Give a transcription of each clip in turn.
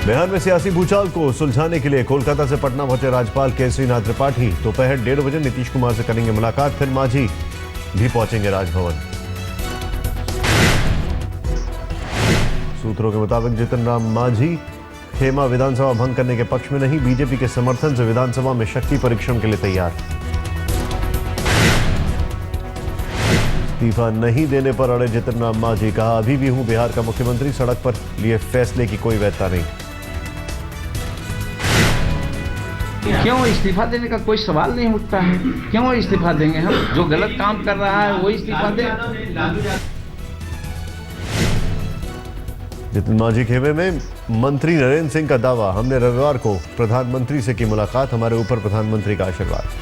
बिहार में सियासी भूचाल को सुलझाने के लिए कोलकाता से पटना पहुंचे राज्यपाल केसरीनाथ त्रिपाठी दोपहर 1:30 बजे नीतीश कुमार से करेंगे मुलाकात। फिर मांझी भी पहुंचेंगे राजभवन। सूत्रों के मुताबिक जितन राम मांझी खेमा विधानसभा भंग करने के पक्ष में नहीं, बीजेपी के समर्थन से विधानसभा में शक्ति परीक्षण के लिए तैयार। इस्तीफा नहीं देने पर अड़े जितन राम मांझी, कहा अभी भी हूं बिहार का मुख्यमंत्री, सड़क पर लिए फैसले की कोई वैधता नहीं। क्यों इस्तीफा देने का कोई सवाल नहीं उठता है? क्यों इस्तीफा देंगे हम? जो गलत काम कर रहा है वो इस्तीफा दे। जितन मांझी खेमे में मंत्री नरेंद्र सिंह का दावा, हमने रविवार को प्रधानमंत्री से की मुलाकात, हमारे ऊपर प्रधानमंत्री का आशीर्वाद।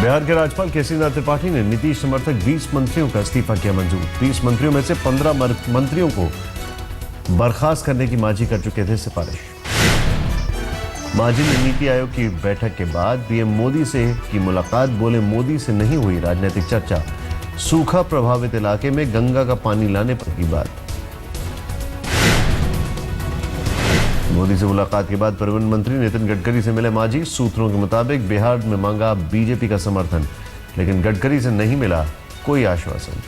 बिहार के राज्यपाल केसरीनाथ त्रिपाठी ने नीतीश समर्थक 20 मंत्रियों का इस्तीफा किया मंजूर। 20 मंत्रियों में से 15 मंत्रियों को बर्खास्त करने की मांझी कर चुके थे सिफारिश। मांझी ने नीति आयोग की बैठक के बाद पीएम मोदी से की मुलाकात, बोले मोदी से नहीं हुई राजनीतिक चर्चा, सूखा प्रभावित इलाके में गंगा का पानी लाने पर की बात। मोदी से मुलाकात के बाद परिवहन मंत्री नितिन गडकरी से मिले मांझी। सूत्रों के मुताबिक बिहार में मांगा बीजेपी का समर्थन, लेकिन गडकरी से नहीं मिला कोई आश्वासन।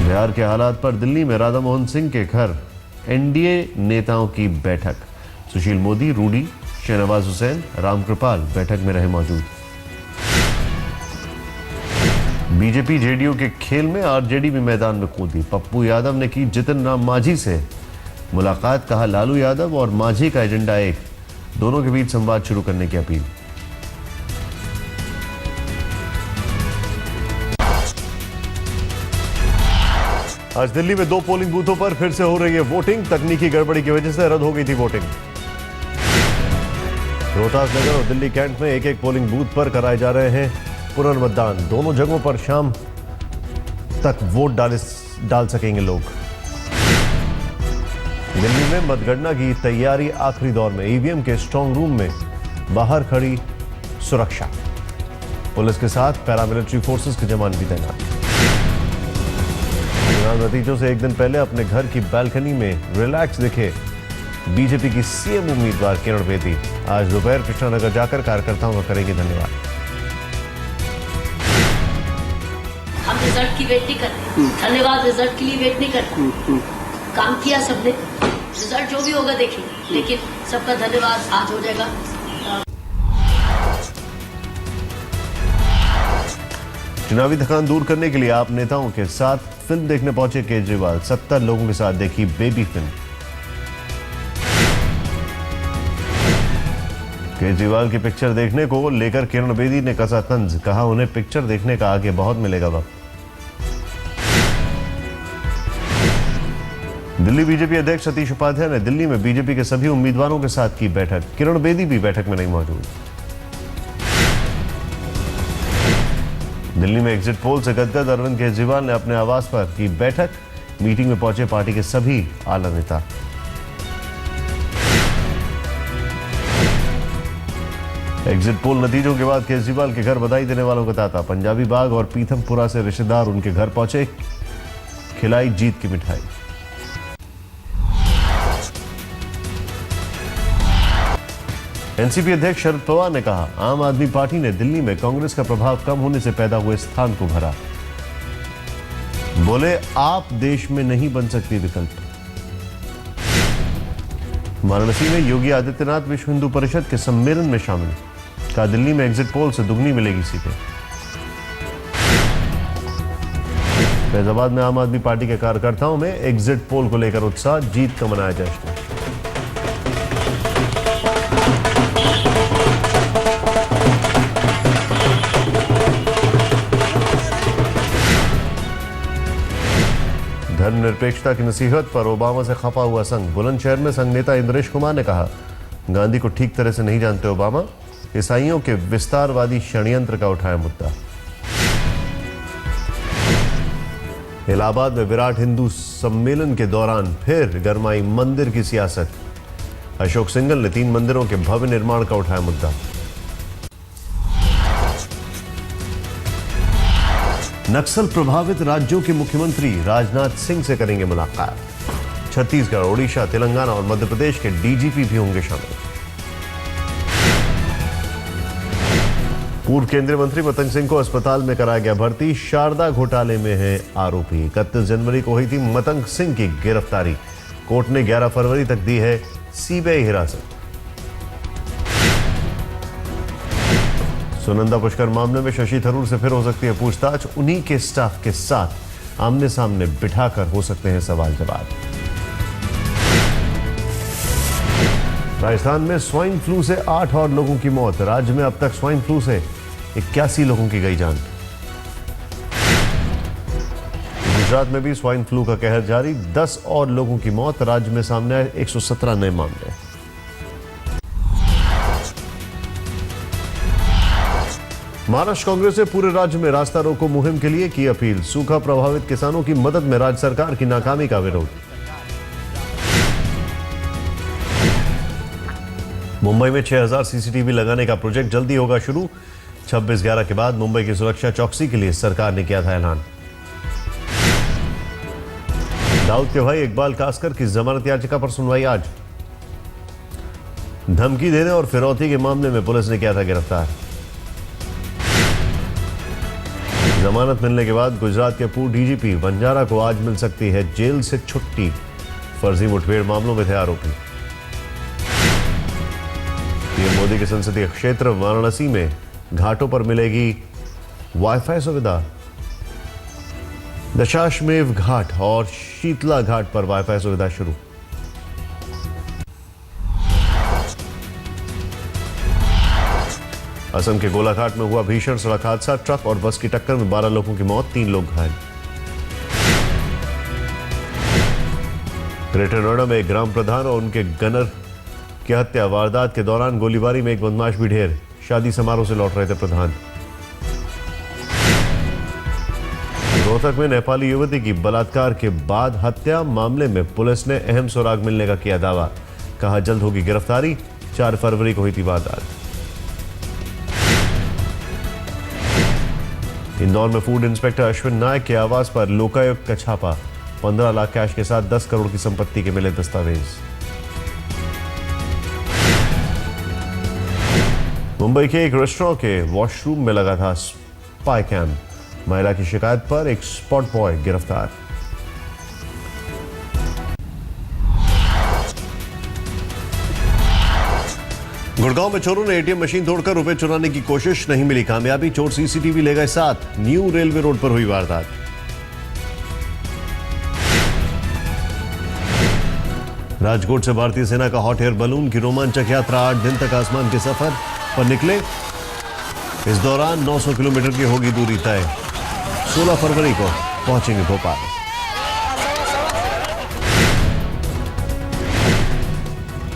बिहार के हालात पर दिल्ली में राधा मोहन सिंह के घर एनडीए नेताओं की बैठक। सुशील मोदी, रूडी, शहनवाज हुसैन, रामकृपाल बैठक में रहे मौजूद। बीजेपी जेडीयू के खेल में आरजेडी भी मैदान में कूदी। पप्पू यादव ने की जितन राम मांझी से मुलाकात, कहा लालू यादव और मांझी का एजेंडा एक, दोनों के बीच संवाद शुरू करने की अपील। आज दिल्ली में 2 पोलिंग बूथों पर फिर से हो रही है वोटिंग। तकनीकी गड़बड़ी की वजह से रद्द हो गई थी वोटिंग। रोहतास नगर और दिल्ली कैंट में एक पोलिंग बूथ पर कराए जा रहे हैं पुनर्मतदान। दोनों जगहों पर शाम तक वोट डाल सकेंगे लोग। दिल्ली में मतगणना की तैयारी आखिरी दौर में। ईवीएम के स्ट्रांग रूम में बाहर खड़ी सुरक्षा, पुलिस के साथ पैरामिलिट्री फोर्सेस के जवान भी तैनात। चुनाव नतीजों से एक दिन पहले अपने घर की बालकनी में रिलैक्स दिखे बीजेपी की सीएम उम्मीदवार किरण बेदी। आज दोपहर कृष्णानगर जाकर कार्यकर्ताओं का करेंगे धन्यवाद। हम रिजल्ट की वेट नहीं करते, धन्यवाद रिजल्ट के लिए वेट नहीं करते। काम किया सबने, रिजल्ट जो भी होगा देखेंगे, लेकिन सबका धन्यवाद आज हो जाएगा। चुनावी थकान दूर करने के लिए आप नेताओं के साथ फिल्म देखने पहुंचे केजरीवाल। 70 लोगों के साथ देखी बेबी फिल्म। केजरीवाल की पिक्चर देखने को लेकर किरण बेदी ने कसा तंज, कहा उन्हें पिक्चर देखने का आगे बहुत मिलेगा वक्त। दिल्ली बीजेपी अध्यक्ष सतीश उपाध्याय ने दिल्ली में बीजेपी के सभी उम्मीदवारों के साथ की बैठक। किरण बेदी भी बैठक में नहीं मौजूद। दिल्ली में एग्जिट पोल से गदगद अरविंद केजरीवाल ने अपने आवास पर की बैठक। मीटिंग में पहुंचे पार्टी के सभी आला नेता। एग्जिट पोल नतीजों के बाद केजरीवाल के घर बधाई देने वालों का तांता। पंजाबी बाग और पीथमपुरा से रिश्तेदार उनके घर पहुंचे, खिलाई जीत की मिठाई। एनसीपी अध्यक्ष शरद पवार ने कहा आम आदमी पार्टी ने दिल्ली में कांग्रेस का प्रभाव कम होने से पैदा हुए स्थान को भरा। बोले आप देश में नहीं बन सकती विकल्प। वाराणसी में योगी आदित्यनाथ विश्व हिंदू परिषद के सम्मेलन में शामिल, कहा दिल्ली में एग्जिट पोल से दुगनी मिलेगी सीटें। फैजाबाद में आम आदमी पार्टी के कार्यकर्ताओं में एग्जिट पोल को लेकर उत्साह, जीत का मनाया जश्न। धर्मनिरपेक्षता की नसीहत पर ओबामा से खफा हुआ संघ। बुलंदशहर में संघ नेता इंद्रेश कुमार ने कहा गांधी को ठीक तरह से नहीं जानते ओबामा। ईसाइयों के विस्तारवादी षड्यंत्र का उठाया मुद्दा। इलाहाबाद में विराट हिंदू सम्मेलन के दौरान फिर गरमाई मंदिर की सियासत। अशोक सिंघल ने 3 मंदिरों के भव्य निर्माण का उठाया मुद्दा। नक्सल प्रभावित राज्यों के मुख्यमंत्री राजनाथ सिंह से करेंगे मुलाकात। छत्तीसगढ़, ओडिशा, तेलंगाना और मध्य प्रदेश के डीजीपी भी होंगे शामिल। पूर्व केंद्रीय मंत्री मतंग सिंह को अस्पताल में कराया गया भर्ती। शारदा घोटाले में है आरोपी। 31 जनवरी को हुई थी मतंग सिंह की गिरफ्तारी। कोर्ट ने 11 फरवरी तक दी है सीबीआई हिरासत। सुनंदा पुष्कर मामले में शशि थरूर से फिर हो सकती है पूछताछ। उन्हीं के स्टाफ के साथ आमने सामने बिठाकर हो सकते हैं सवाल जवाब। राजस्थान में स्वाइन फ्लू से 8 और लोगों की मौत। राज्य में अब तक स्वाइन फ्लू से 81 लोगों की गई जान। गुजरात में भी स्वाइन फ्लू का कहर जारी। 10 और लोगों की मौत। राज्य में सामने आए 117 नए मामले। महाराष्ट्र कांग्रेस ने पूरे राज्य में रास्ता रोको मुहिम के लिए की अपील। सूखा प्रभावित किसानों की मदद में राज्य सरकार की नाकामी का विरोध। मुंबई में 6000 सीसीटीवी लगाने का प्रोजेक्ट जल्दी होगा शुरू। 26/11 के बाद मुंबई की सुरक्षा चौकसी के लिए सरकार ने किया था ऐलान। दाऊद के भाई इकबाल कासकर की जमानत याचिका पर सुनवाई आज। धमकी देने और फिरौती के मामले में पुलिस ने किया था गिरफ्तार। जमानत मिलने के बाद गुजरात के पूर्व डीजीपी वंजारा को आज मिल सकती है जेल से छुट्टी। फर्जी मुठभेड़ मामलों में थे आरोपी। पीएम मोदी के संसदीय क्षेत्र वाराणसी में घाटों पर मिलेगी वाईफाई सुविधा। दशाश्वमेध घाट और शीतला घाट पर वाईफाई सुविधा शुरू। असम के गोलाघाट में हुआ भीषण सड़क हादसा। ट्रक और बस की टक्कर में 12 लोगों की मौत, 3 लोग घायल। ग्रेटर नोएडा में एक ग्राम प्रधान और उनके गनर की हत्या। वारदात के दौरान गोलीबारी में एक बदमाश भी ढेर। शादी समारोह से लौट रहे थे प्रधान। रोहतक में नेपाली युवती की बलात्कार के बाद हत्या मामले में पुलिस ने अहम सुराग मिलने का किया दावा। कहा जल्द होगी गिरफ्तारी। 4 फरवरी को हुई थी वारदात। इंदौर में फूड इंस्पेक्टर अश्विन नायक के आवास पर लोकायुक्त का छापा। 15 लाख कैश के साथ 10 करोड़ की संपत्ति के मिले दस्तावेज। मुंबई के एक रेस्टोरेंट के वॉशरूम में लगा था स्पाई कैम। महिला की शिकायत पर एक स्पॉट बॉय गिरफ्तार। गुड़गांव में चोरों ने एटीएम मशीन तोड़कर रुपए चुराने की कोशिश, नहीं मिली कामयाबी। चोर सीसीटीवी ले गए साथ। न्यू रेलवे रोड पर हुई वारदात। राजकोट से भारतीय सेना का हॉट एयर बलून की रोमांचक यात्रा 8 दिन तक आसमान के सफर पर निकले। इस दौरान 900 किलोमीटर की होगी दूरी तय। 16 फरवरी को पहुंचेंगे भोपाल।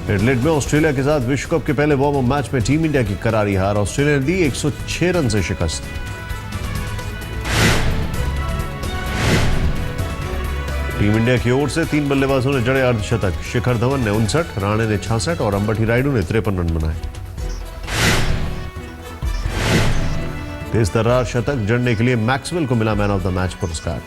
एडिलेड में ऑस्ट्रेलिया के साथ विश्व कप के पहले वार्म अप मैच में टीम इंडिया की करारी हार। ऑस्ट्रेलिया ने दी 106 रन से शिकस्त। टीम इंडिया की ओर से 3 बल्लेबाजों ने जड़े अर्धशतक। शिखर धवन ने 59, राणे ने 66 और अंबटी रायडू ने 53 रन बनाए। तेज तर्रार शतक जड़ने के लिए मैक्सवेल को मिला मैन ऑफ द मैच पुरस्कार।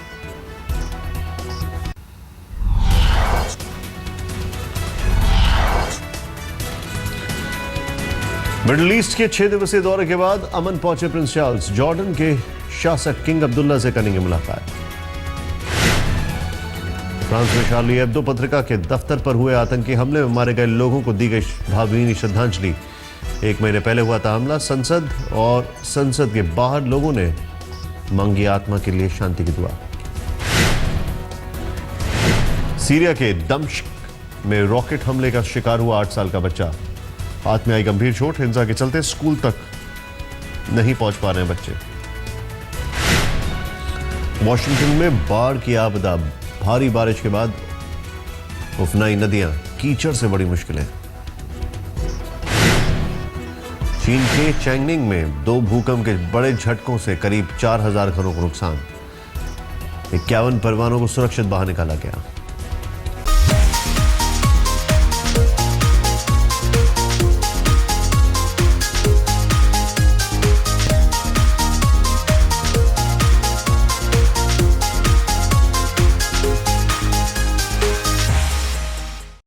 मिडिल ईस्ट के 6 दिवसीय दौरे के बाद अमन पहुंचे प्रिंस चार्ल्स। जॉर्डन के शासक किंग अब्दुल्ला से करेंगे मुलाकात। फ्रांस में शार्ली एब्दो पत्रिका के दफ्तर पर हुए आतंकी हमले में मारे गए लोगों को दी गई भावभीनी श्रद्धांजलि। 1 महीने पहले हुआ था हमला। संसद और संसद के बाहर लोगों ने मांगी आत्मा के लिए शांति की दुआ। सीरिया के दमिश्क में रॉकेट हमले का शिकार हुआ 8 साल का बच्चा। हाथ में आई गंभीर चोट। हिंसा के चलते स्कूल तक नहीं पहुंच पा रहे हैं बच्चे। वॉशिंगटन में बाढ़ की आपदा। भारी बारिश के बाद उफनाई नदियां, कीचड़ से बड़ी मुश्किलें। चीन के चैंगनिंग में 2 भूकंप के बड़े झटकों से करीब 4000 घरों को नुकसान। 51 परिवारों को सुरक्षित बाहर निकाला गया।